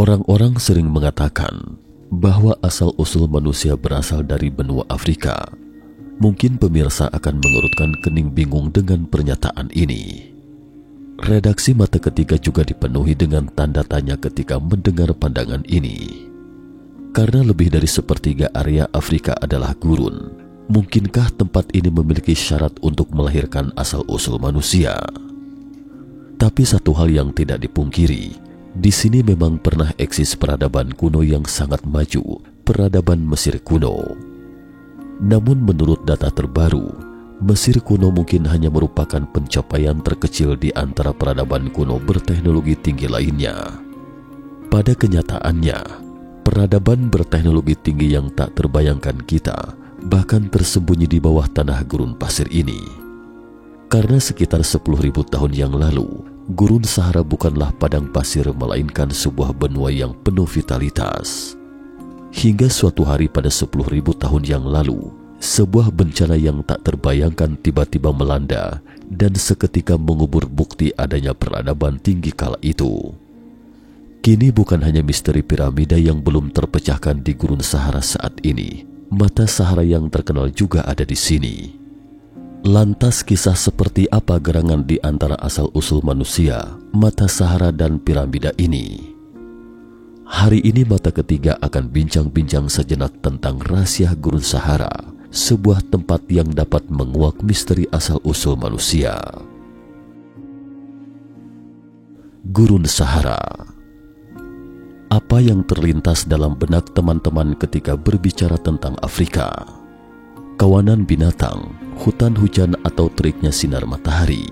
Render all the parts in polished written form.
Orang-orang sering mengatakan bahwa asal-usul manusia berasal dari benua Afrika. Mungkin pemirsa akan mengerutkan kening bingung dengan pernyataan ini. Redaksi Mata Ketiga juga dipenuhi dengan tanda tanya ketika mendengar pandangan ini. Karena lebih dari sepertiga area Afrika adalah gurun, mungkinkah tempat ini memiliki syarat untuk melahirkan asal-usul manusia? Tapi satu hal yang tidak dipungkiri, di sini memang pernah eksis peradaban kuno yang sangat maju, peradaban Mesir kuno. Namun menurut data terbaru, Mesir kuno mungkin hanya merupakan pencapaian terkecil di antara peradaban kuno berteknologi tinggi lainnya. Pada kenyataannya, peradaban berteknologi tinggi yang tak terbayangkan kita bahkan tersembunyi di bawah tanah gurun pasir ini. Karena sekitar 10.000 tahun yang lalu, gurun Sahara bukanlah padang pasir melainkan sebuah benua yang penuh vitalitas. Hingga suatu hari pada 10.000 tahun yang lalu, sebuah bencana yang tak terbayangkan tiba-tiba melanda dan seketika mengubur bukti adanya peradaban tinggi kala itu. Kini bukan hanya misteri piramida yang belum terpecahkan di gurun Sahara saat ini, mata Sahara yang terkenal juga ada di sini. Lantas kisah seperti apa gerangan di antara asal-usul manusia, mata Sahara dan piramida ini? Hari ini Mata Ketiga akan bincang-bincang sejenak tentang rahasia gurun Sahara, sebuah tempat yang dapat menguak misteri asal-usul manusia. Gurun Sahara. Apa yang terlintas dalam benak teman-teman ketika berbicara tentang Afrika? Kawanan binatang, hutan hujan atau teriknya sinar matahari.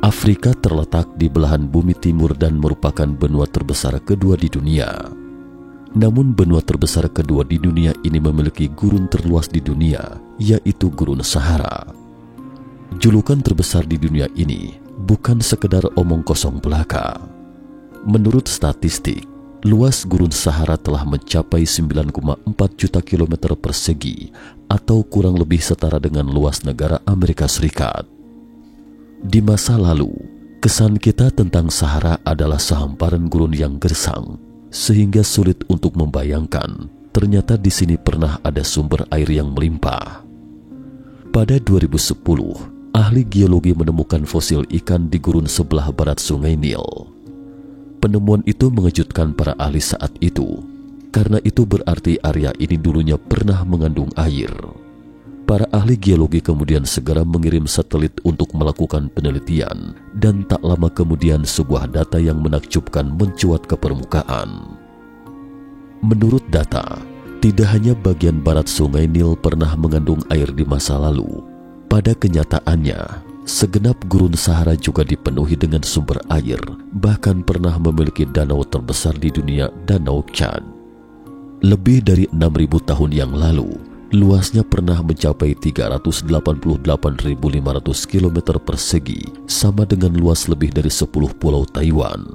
Afrika terletak di belahan bumi timur dan merupakan benua terbesar kedua di dunia. Namun benua terbesar kedua di dunia ini memiliki gurun terluas di dunia, yaitu Gurun Sahara. Julukan terbesar di dunia ini bukan sekedar omong kosong belaka. Menurut statistik, luas Gurun Sahara telah mencapai 9,4 juta kilometer persegi atau kurang lebih setara dengan luas negara Amerika Serikat. Di masa lalu, kesan kita tentang Sahara adalah sehamparan gurun yang gersang, sehingga sulit untuk membayangkan ternyata di sini pernah ada sumber air yang melimpah. Pada 2010, ahli geologi menemukan fosil ikan di gurun sebelah barat Sungai Nil. Penemuan itu mengejutkan para ahli saat itu, karena itu berarti area ini dulunya pernah mengandung air. Para ahli geologi kemudian segera mengirim satelit untuk melakukan penelitian, dan tak lama kemudian sebuah data yang menakjubkan mencuat ke permukaan. Menurut data, tidak hanya bagian barat Sungai Nil pernah mengandung air di masa lalu. Pada kenyataannya, segenap gurun Sahara juga dipenuhi dengan sumber air, bahkan pernah memiliki danau terbesar di dunia, Danau Chad. Lebih dari 6.000 tahun yang lalu, luasnya pernah mencapai 388.500 km persegi, sama dengan luas lebih dari 10 pulau Taiwan.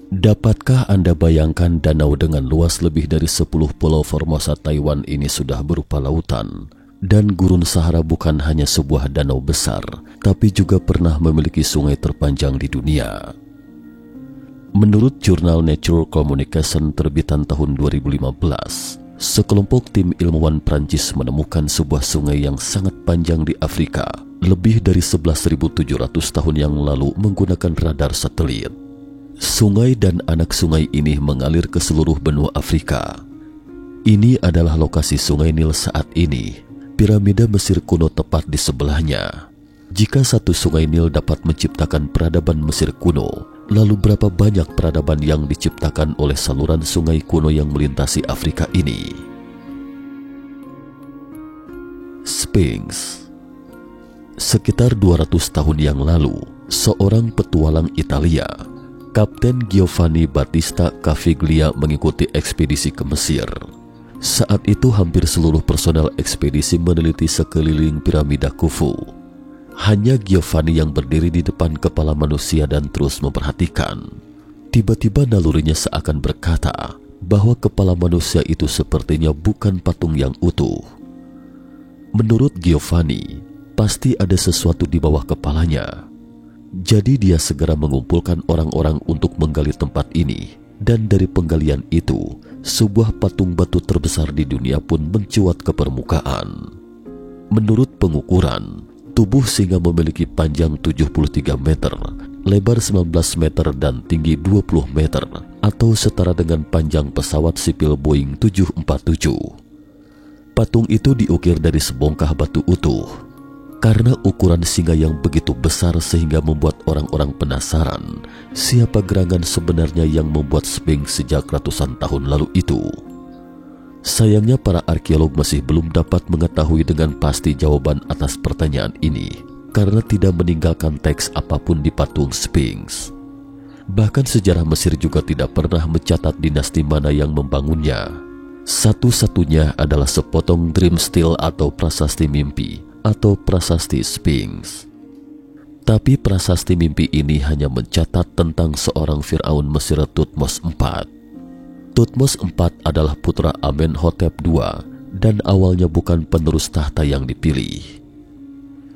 Dapatkah Anda bayangkan danau dengan luas lebih dari 10 pulau Formosa Taiwan ini sudah berupa lautan? Dan gurun Sahara bukan hanya sebuah danau besar, tapi juga pernah memiliki sungai terpanjang di dunia. Menurut jurnal Nature Communication terbitan tahun 2015, sekelompok tim ilmuwan Prancis menemukan sebuah sungai yang sangat panjang di Afrika, lebih dari 11.700 tahun yang lalu menggunakan radar satelit. Sungai dan anak sungai ini mengalir ke seluruh benua Afrika. Ini adalah lokasi Sungai Nil saat ini. Piramida Mesir kuno tepat di sebelahnya. Jika satu Sungai Nil dapat menciptakan peradaban Mesir kuno, lalu berapa banyak peradaban yang diciptakan oleh saluran sungai kuno yang melintasi Afrika ini? Sphinx. Sekitar 200 tahun yang lalu, seorang petualang Italia, Kapten Giovanni Battista Caviglia, mengikuti ekspedisi ke Mesir. Saat itu hampir seluruh personel ekspedisi meneliti sekeliling piramida Khufu. Hanya Giovanni yang berdiri di depan kepala manusia dan terus memperhatikan. Tiba-tiba nalurinya seakan berkata bahwa kepala manusia itu sepertinya bukan patung yang utuh. Menurut Giovanni, pasti ada sesuatu di bawah kepalanya. Jadi dia segera mengumpulkan orang-orang untuk menggali tempat ini Dan dari penggalian itu, sebuah patung batu terbesar di dunia pun mencuat ke permukaan. Menurut pengukuran, tubuh singa memiliki panjang 73 meter, lebar 19 meter dan tinggi 20 meter, atau setara dengan panjang pesawat sipil Boeing 747. Patung itu diukir dari sebongkah batu utuh. Karena ukuran singa yang begitu besar sehingga membuat orang-orang penasaran siapa gerangan sebenarnya yang membuat Sphinx sejak ratusan tahun lalu itu. Sayangnya para arkeolog masih belum dapat mengetahui dengan pasti jawaban atas pertanyaan ini karena tidak meninggalkan teks apapun di patung Sphinx. Bahkan sejarah Mesir juga tidak pernah mencatat dinasti mana yang membangunnya. Satu-satunya adalah sepotong dream stele atau prasasti mimpi atau prasasti Sphinx. Tapi prasasti mimpi ini hanya mencatat tentang seorang Firaun Mesir Thutmose IV. Thutmose IV adalah putra Amenhotep II dan awalnya bukan penerus tahta yang dipilih.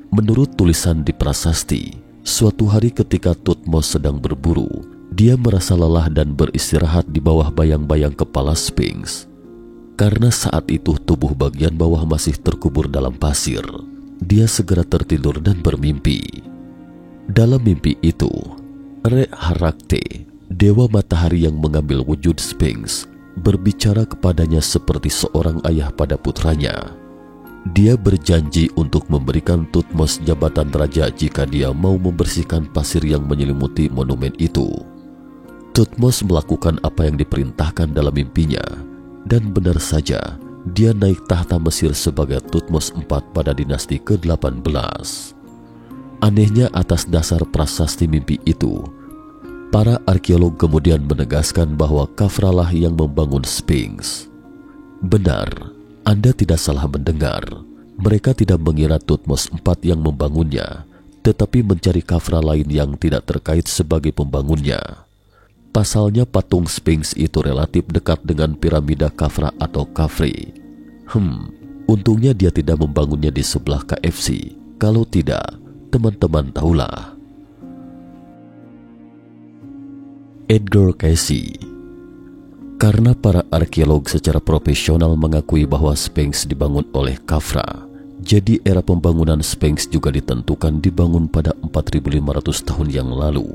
Menurut tulisan di prasasti, suatu hari ketika Thutmose sedang berburu, dia merasa lelah dan beristirahat di bawah bayang-bayang kepala Sphinx. Karena saat itu tubuh bagian bawah masih terkubur dalam pasir, dia segera tertidur dan bermimpi. Dalam mimpi itu, Re-Harakte, dewa matahari yang mengambil wujud Sphinx, berbicara kepadanya seperti seorang ayah pada putranya. Dia berjanji untuk memberikan Thutmose jabatan raja jika dia mau membersihkan pasir yang menyelimuti monumen itu. Thutmose melakukan apa yang diperintahkan dalam mimpinya, dan benar saja, dia naik tahta Mesir sebagai Thutmose IV pada dinasti ke-18. Anehnya atas dasar prasasti mimpi itu, para arkeolog kemudian menegaskan bahwa Khafra lah yang membangun Sphinx. Benar, Anda tidak salah mendengar. Mereka tidak mengira Thutmose IV yang membangunnya, tetapi mencari Khafra lain yang tidak terkait sebagai pembangunnya. Pasalnya patung Sphinx itu relatif dekat dengan piramida Khafra atau Khafre. Untungnya dia tidak membangunnya di sebelah KFC. Kalau tidak, teman-teman tahulah. Edgar Cayce. Karena para arkeolog secara profesional mengakui bahwa Sphinx dibangun oleh Khafra, jadi era pembangunan Sphinx juga ditentukan dibangun pada 4.500 tahun yang lalu.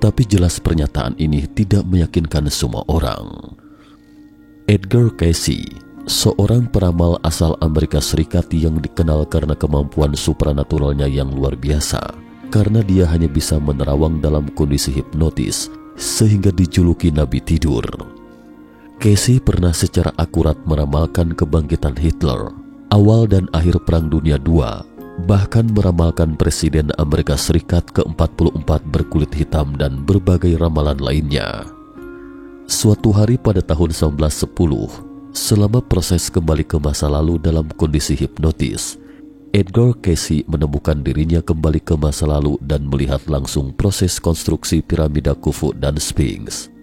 Tapi jelas pernyataan ini tidak meyakinkan semua orang. Edgar Cayce, seorang peramal asal Amerika Serikat yang dikenal karena kemampuan supranaturalnya yang luar biasa, karena dia hanya bisa menerawang dalam kondisi hipnotis sehingga dijuluki Nabi Tidur. Cayce pernah secara akurat meramalkan kebangkitan Hitler, awal dan akhir Perang Dunia II, bahkan meramalkan Presiden Amerika Serikat ke-44 berkulit hitam dan berbagai ramalan lainnya. Suatu hari pada tahun 1910, selama proses kembali ke masa lalu dalam kondisi hipnotis, Edgar Cayce menemukan dirinya kembali ke masa lalu dan melihat langsung proses konstruksi piramida Khufu dan Sphinx.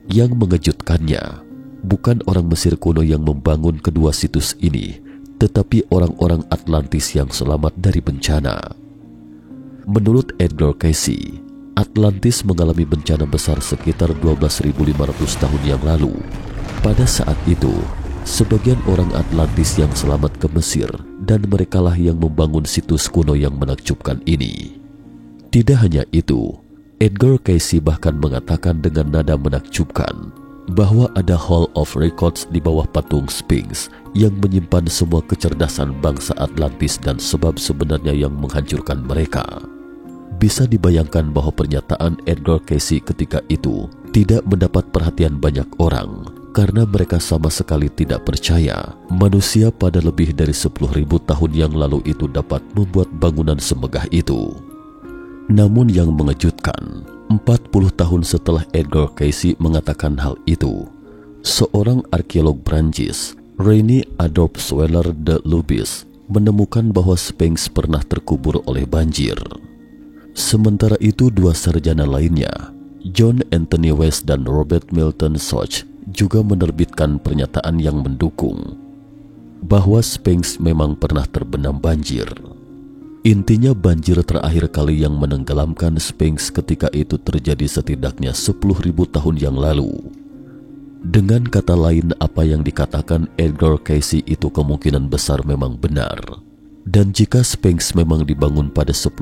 Yang mengejutkannya, bukan orang Mesir kuno yang membangun kedua situs ini, tetapi orang-orang Atlantis yang selamat dari bencana. Menurut Edgar Cayce, Atlantis mengalami bencana besar sekitar 12.500 tahun yang lalu. Pada saat itu, sebagian orang Atlantis yang selamat ke Mesir dan merekalah yang membangun situs kuno yang menakjubkan ini. Tidak hanya itu, Edgar Cayce bahkan mengatakan dengan nada menakjubkan bahwa ada Hall of Records di bawah patung Sphinx yang menyimpan semua kecerdasan bangsa Atlantis dan sebab sebenarnya yang menghancurkan mereka. Bisa dibayangkan bahwa pernyataan Edgar Cayce ketika itu tidak mendapat perhatian banyak orang karena mereka sama sekali tidak percaya manusia pada lebih dari 10.000 tahun yang lalu itu dapat membuat bangunan semegah itu. Namun yang mengejutkan, 40 tahun setelah Edgar Cayce mengatakan hal itu, seorang arkeolog Prancis, René Adolphe Sweller de Lubis, menemukan bahwa Sphinx pernah terkubur oleh banjir. Sementara itu dua sarjana lainnya, John Anthony West dan Robert Milton Soch, juga menerbitkan pernyataan yang mendukung bahwa Sphinx memang pernah terbenam banjir. Intinya banjir terakhir kali yang menenggelamkan Sphinx ketika itu terjadi setidaknya 10.000 tahun yang lalu. Dengan kata lain, apa yang dikatakan Edgar Cayce itu kemungkinan besar memang benar. Dan jika Sphinx memang dibangun pada 10.000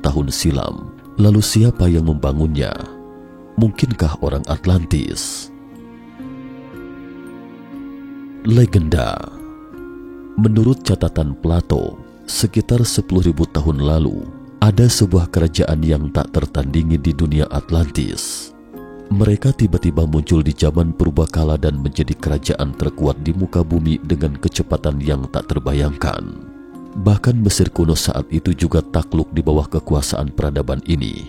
tahun silam, lalu siapa yang membangunnya? Mungkinkah orang Atlantis? Legenda. Menurut catatan Plato, sekitar 10.000 tahun lalu, ada sebuah kerajaan yang tak tertandingi di dunia Atlantis. Mereka tiba-tiba muncul di zaman purbakala dan menjadi kerajaan terkuat di muka bumi dengan kecepatan yang tak terbayangkan. Bahkan Mesir kuno saat itu juga takluk di bawah kekuasaan peradaban ini.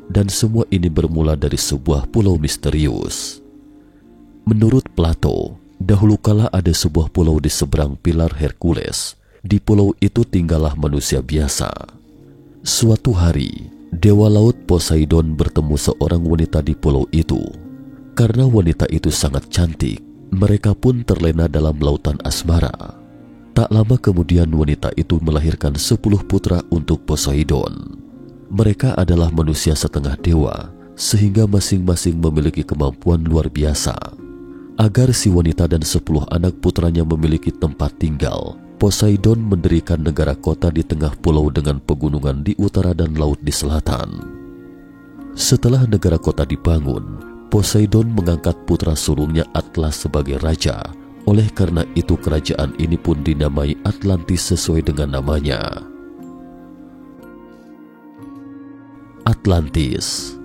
Dan semua ini bermula dari sebuah pulau misterius. Menurut Plato, dahulu kala ada sebuah pulau di seberang pilar Hercules. Di pulau itu tinggallah manusia biasa. Suatu hari, dewa laut Poseidon bertemu seorang wanita di pulau itu. Karena wanita itu sangat cantik, mereka pun terlena dalam lautan asmara. Tak lama kemudian wanita itu melahirkan 10 putra untuk Poseidon. Mereka adalah manusia setengah dewa, sehingga masing-masing memiliki kemampuan luar biasa. Agar si wanita dan 10 anak putranya memiliki tempat tinggal, Poseidon mendirikan negara kota di tengah pulau dengan pegunungan di utara dan laut di selatan. Setelah negara kota dibangun, Poseidon mengangkat putra sulungnya Atlas sebagai raja. Oleh karena itu kerajaan ini pun dinamai Atlantis sesuai dengan namanya. Atlantis.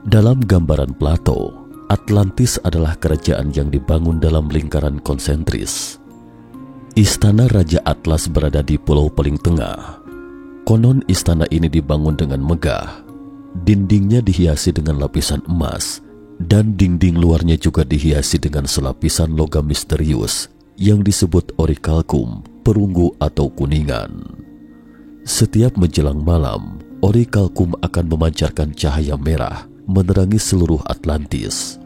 Dalam gambaran Plato, Atlantis adalah kerajaan yang dibangun dalam lingkaran konsentris. Istana Raja Atlas berada di pulau paling tengah. Konon istana ini dibangun dengan megah. Dindingnya dihiasi dengan lapisan emas, dan dinding luarnya juga dihiasi dengan selapisan logam misterius yang disebut orichalcum, perunggu atau kuningan. Setiap menjelang malam, orichalcum akan memancarkan cahaya merah menerangi seluruh Atlantis.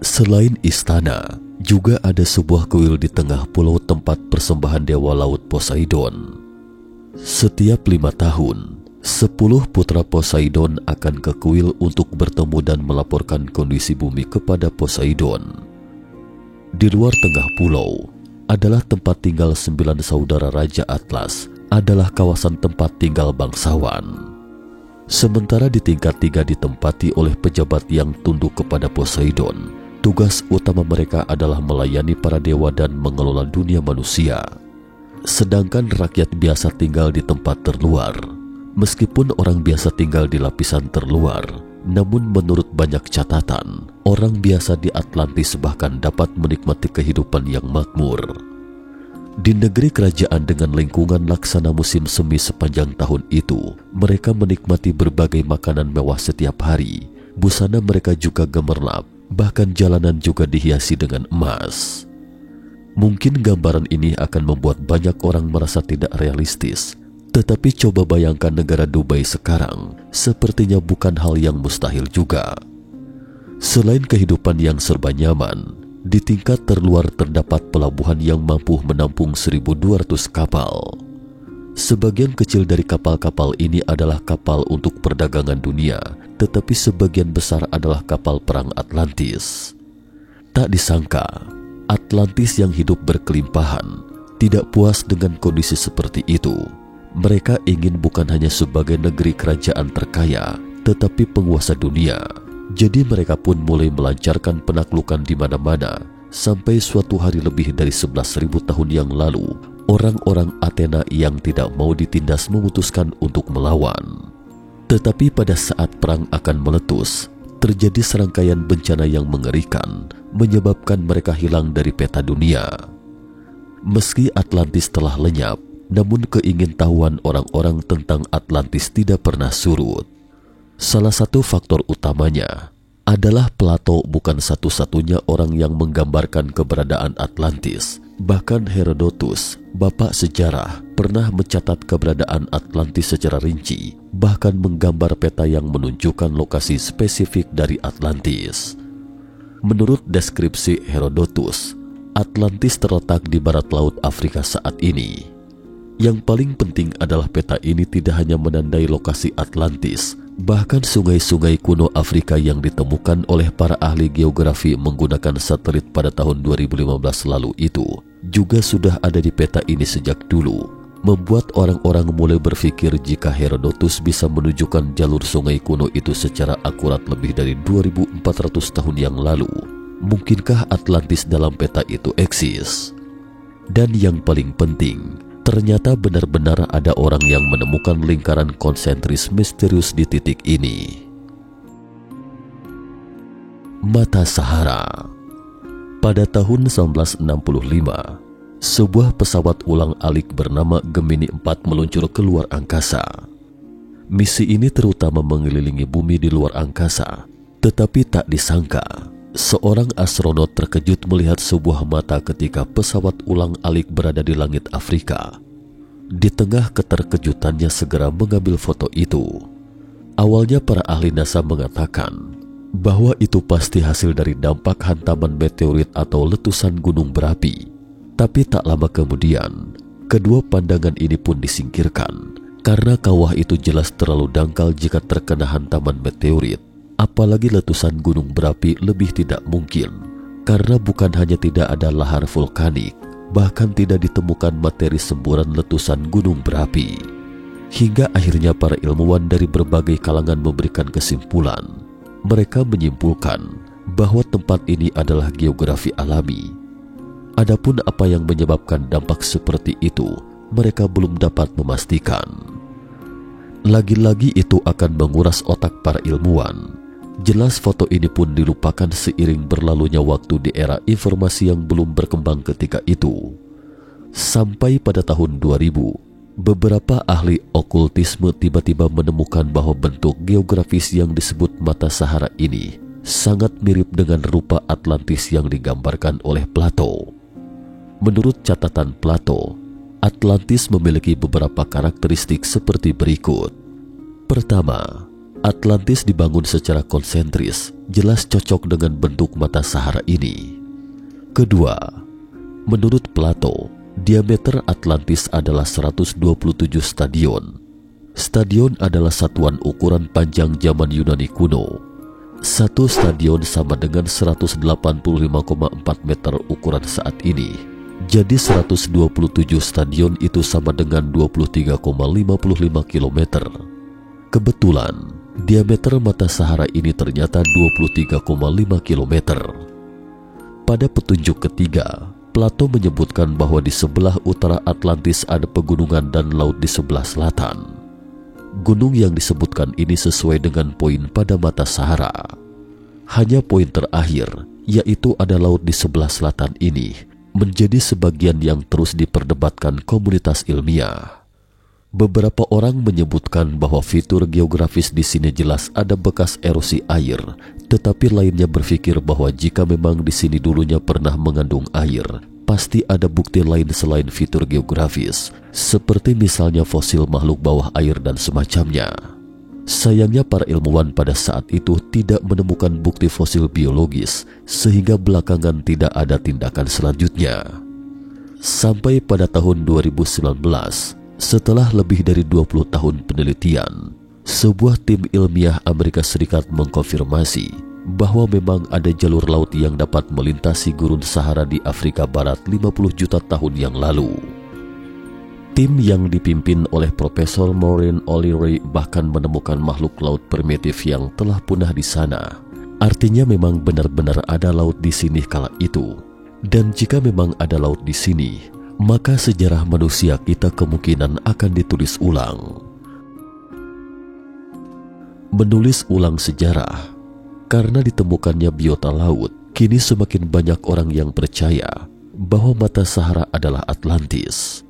Selain istana, juga ada sebuah kuil di tengah pulau tempat persembahan dewa laut Poseidon. Setiap 5 tahun, 10 putra Poseidon akan ke kuil untuk bertemu dan melaporkan kondisi bumi kepada Poseidon. Di luar tengah pulau adalah tempat tinggal 9 saudara Raja Atlas, adalah kawasan tempat tinggal bangsawan. Sementara di tingkat 3 ditempati oleh pejabat yang tunduk kepada Poseidon. Tugas utama mereka adalah melayani para dewa dan mengelola dunia manusia. Sedangkan rakyat biasa tinggal di tempat terluar. Meskipun orang biasa tinggal di lapisan terluar, namun menurut banyak catatan, orang biasa di Atlantis bahkan dapat menikmati kehidupan yang makmur. Di negeri kerajaan dengan lingkungan laksana musim semi sepanjang tahun itu, mereka menikmati berbagai makanan mewah setiap hari. Busana mereka juga gemerlap. Bahkan jalanan juga dihiasi dengan emas. Mungkin gambaran ini akan membuat banyak orang merasa tidak realistis. Tetapi coba bayangkan negara Dubai sekarang, sepertinya bukan hal yang mustahil juga. Selain kehidupan yang serba nyaman, di tingkat terluar terdapat pelabuhan yang mampu menampung 1.200 kapal. Sebagian kecil dari kapal-kapal ini adalah kapal untuk perdagangan dunia, tetapi sebagian besar adalah kapal perang Atlantis. Tak disangka, Atlantis yang hidup berkelimpahan tidak puas dengan kondisi seperti itu. Mereka ingin bukan hanya sebagai negeri kerajaan terkaya, tetapi penguasa dunia. Jadi mereka pun mulai melancarkan penaklukan di mana-mana, sampai suatu hari lebih dari 11.000 tahun yang lalu, orang-orang Athena yang tidak mau ditindas memutuskan untuk melawan. Tetapi pada saat perang akan meletus, terjadi serangkaian bencana yang mengerikan, menyebabkan mereka hilang dari peta dunia. Meski Atlantis telah lenyap, namun keingintahuan orang-orang tentang Atlantis tidak pernah surut. Salah satu faktor utamanya adalah Plato bukan satu-satunya orang yang menggambarkan keberadaan Atlantis. Bahkan Herodotus, bapak sejarah, pernah mencatat keberadaan Atlantis secara rinci, bahkan menggambar peta yang menunjukkan lokasi spesifik dari Atlantis. Menurut deskripsi Herodotus, Atlantis terletak di barat laut Afrika saat ini. Yang paling penting adalah peta ini tidak hanya menandai lokasi Atlantis, bahkan sungai-sungai kuno Afrika yang ditemukan oleh para ahli geografi menggunakan satelit pada tahun 2015 lalu itu juga sudah ada di peta ini sejak dulu, membuat orang-orang mulai berpikir jika Herodotus bisa menunjukkan jalur sungai kuno itu secara akurat lebih dari 2400 tahun yang lalu. Mungkinkah Atlantis dalam peta itu eksis? Dan yang paling penting, ternyata benar-benar ada orang yang menemukan lingkaran konsentris misterius di titik ini. Mata Sahara. Pada tahun 1965, sebuah pesawat ulang-alik bernama Gemini 4 meluncur ke luar angkasa. Misi ini terutama mengelilingi bumi di luar angkasa, tetapi tak disangka seorang astronot terkejut melihat sebuah mata ketika pesawat ulang-alik berada di langit Afrika. Di tengah keterkejutannya segera mengambil foto itu. Awalnya para ahli NASA mengatakan bahwa itu pasti hasil dari dampak hantaman meteorit atau letusan gunung berapi. Tapi tak lama kemudian, kedua pandangan ini pun disingkirkan karena kawah itu jelas terlalu dangkal jika terkena hantaman meteorit. Apalagi letusan gunung berapi lebih tidak mungkin, karena bukan hanya tidak ada lahar vulkanik, bahkan tidak ditemukan materi semburan letusan gunung berapi. Hingga akhirnya para ilmuwan dari berbagai kalangan memberikan kesimpulan. Mereka menyimpulkan bahwa tempat ini adalah geografi alami. Adapun apa yang menyebabkan dampak seperti itu, mereka belum dapat memastikan. Lagi-lagi itu akan menguras otak para ilmuwan. Jelas foto ini pun dilupakan seiring berlalunya waktu di era informasi yang belum berkembang ketika itu. Sampai pada tahun 2000, beberapa ahli okultisme tiba-tiba menemukan bahwa bentuk geografis yang disebut Mata Sahara ini sangat mirip dengan rupa Atlantis yang digambarkan oleh Plato. Menurut catatan Plato, Atlantis memiliki beberapa karakteristik seperti berikut. Pertama, Atlantis dibangun secara konsentris, jelas cocok dengan bentuk Mata Sahara ini. Kedua, menurut Plato, diameter Atlantis adalah 127 stadion. Stadion adalah satuan ukuran panjang zaman Yunani kuno. Satu stadion sama dengan 185,4 meter ukuran saat ini. Jadi 127 stadion itu sama dengan 23,55 kilometer. Kebetulan, diameter Mata Sahara ini ternyata 23,5 km. Pada petunjuk ketiga, Plato menyebutkan bahwa di sebelah utara Atlantis ada pegunungan dan laut di sebelah selatan. Gunung yang disebutkan ini sesuai dengan poin pada Mata Sahara. Hanya poin terakhir, yaitu ada laut di sebelah selatan ini, menjadi sebagian yang terus diperdebatkan komunitas ilmiah. Beberapa orang menyebutkan bahwa fitur geografis di sini jelas ada bekas erosi air, tetapi lainnya berpikir bahwa jika memang di sini dulunya pernah mengandung air, pasti ada bukti lain selain fitur geografis, seperti misalnya fosil makhluk bawah air dan semacamnya. Sayangnya para ilmuwan pada saat itu tidak menemukan bukti fosil biologis, sehingga belakangan tidak ada tindakan selanjutnya. Sampai pada tahun 2019, setelah lebih dari 20 tahun penelitian, sebuah tim ilmiah Amerika Serikat mengkonfirmasi bahwa memang ada jalur laut yang dapat melintasi gurun Sahara di Afrika Barat 50 juta tahun yang lalu. Tim yang dipimpin oleh Profesor Maureen O'Leary bahkan menemukan makhluk laut primitif yang telah punah di sana. Artinya memang benar-benar ada laut di sini kala itu. Dan jika memang ada laut di sini, maka sejarah manusia kita kemungkinan akan ditulis ulang. Menulis ulang sejarah. Karena ditemukannya biota laut, kini semakin banyak orang yang percaya bahwa Mata Sahara adalah Atlantis.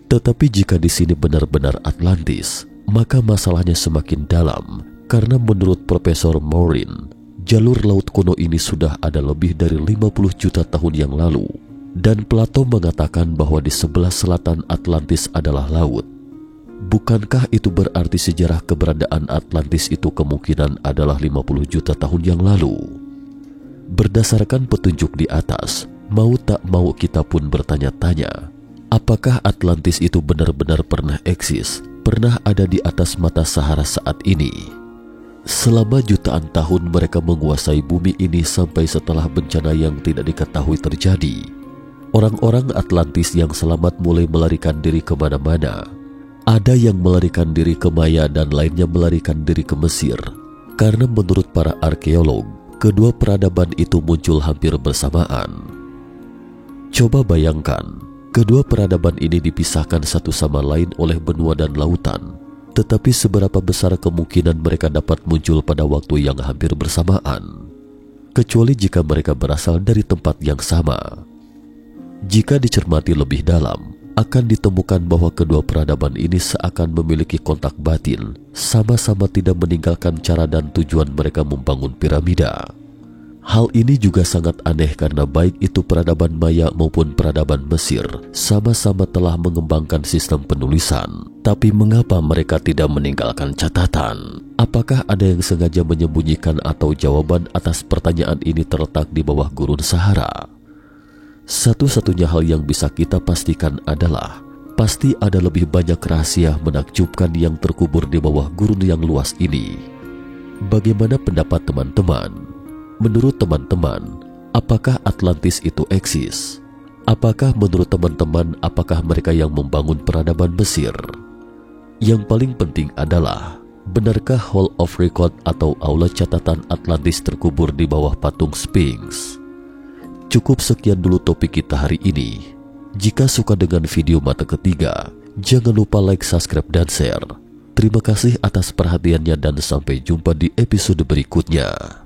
Tetapi jika di sini benar-benar Atlantis, maka masalahnya semakin dalam, karena menurut Profesor Maureen, jalur laut kuno ini sudah ada lebih dari 50 juta tahun yang lalu. Dan Plato mengatakan bahwa di sebelah selatan Atlantis adalah laut. Bukankah itu berarti sejarah keberadaan Atlantis itu kemungkinan adalah 50 juta tahun yang lalu? Berdasarkan petunjuk di atas, mau tak mau kita pun bertanya-tanya, Apakah Atlantis itu benar-benar pernah eksis, pernah ada di atas mata Sahara saat ini? Selama jutaan tahun mereka menguasai bumi ini sampai setelah bencana yang tidak diketahui terjadi. Orang-orang Atlantis yang selamat mulai melarikan diri kemana-mana. Ada yang melarikan diri ke Maya dan lainnya melarikan diri ke Mesir. Karena menurut para arkeolog, kedua peradaban itu muncul hampir bersamaan. Coba bayangkan, kedua peradaban ini dipisahkan satu sama lain oleh benua dan lautan. Tetapi seberapa besar kemungkinan mereka dapat muncul pada waktu yang hampir bersamaan? Kecuali jika mereka berasal dari tempat yang sama. Jika dicermati lebih dalam, akan ditemukan bahwa kedua peradaban ini seakan memiliki kontak batin, sama-sama tidak meninggalkan cara dan tujuan mereka membangun piramida. Hal ini juga sangat aneh karena baik itu peradaban Maya maupun peradaban Mesir sama-sama telah mengembangkan sistem penulisan. Tapi mengapa mereka tidak meninggalkan catatan? Apakah ada yang sengaja menyembunyikan atau jawaban atas pertanyaan ini terletak di bawah gurun Sahara? Satu-satunya hal yang bisa kita pastikan adalah pasti ada lebih banyak rahasia menakjubkan yang terkubur di bawah gurun yang luas ini. Bagaimana pendapat teman-teman? Menurut teman-teman, apakah Atlantis itu eksis? Apakah menurut teman-teman, apakah mereka yang membangun peradaban Mesir? Yang paling penting adalah, benarkah Hall of Record atau aula catatan Atlantis terkubur di bawah patung Sphinx? Cukup sekian dulu topik kita hari ini. Jika suka dengan video mata ketiga, jangan lupa like, subscribe, dan share. Terima kasih atas perhatiannya dan sampai jumpa di episode berikutnya.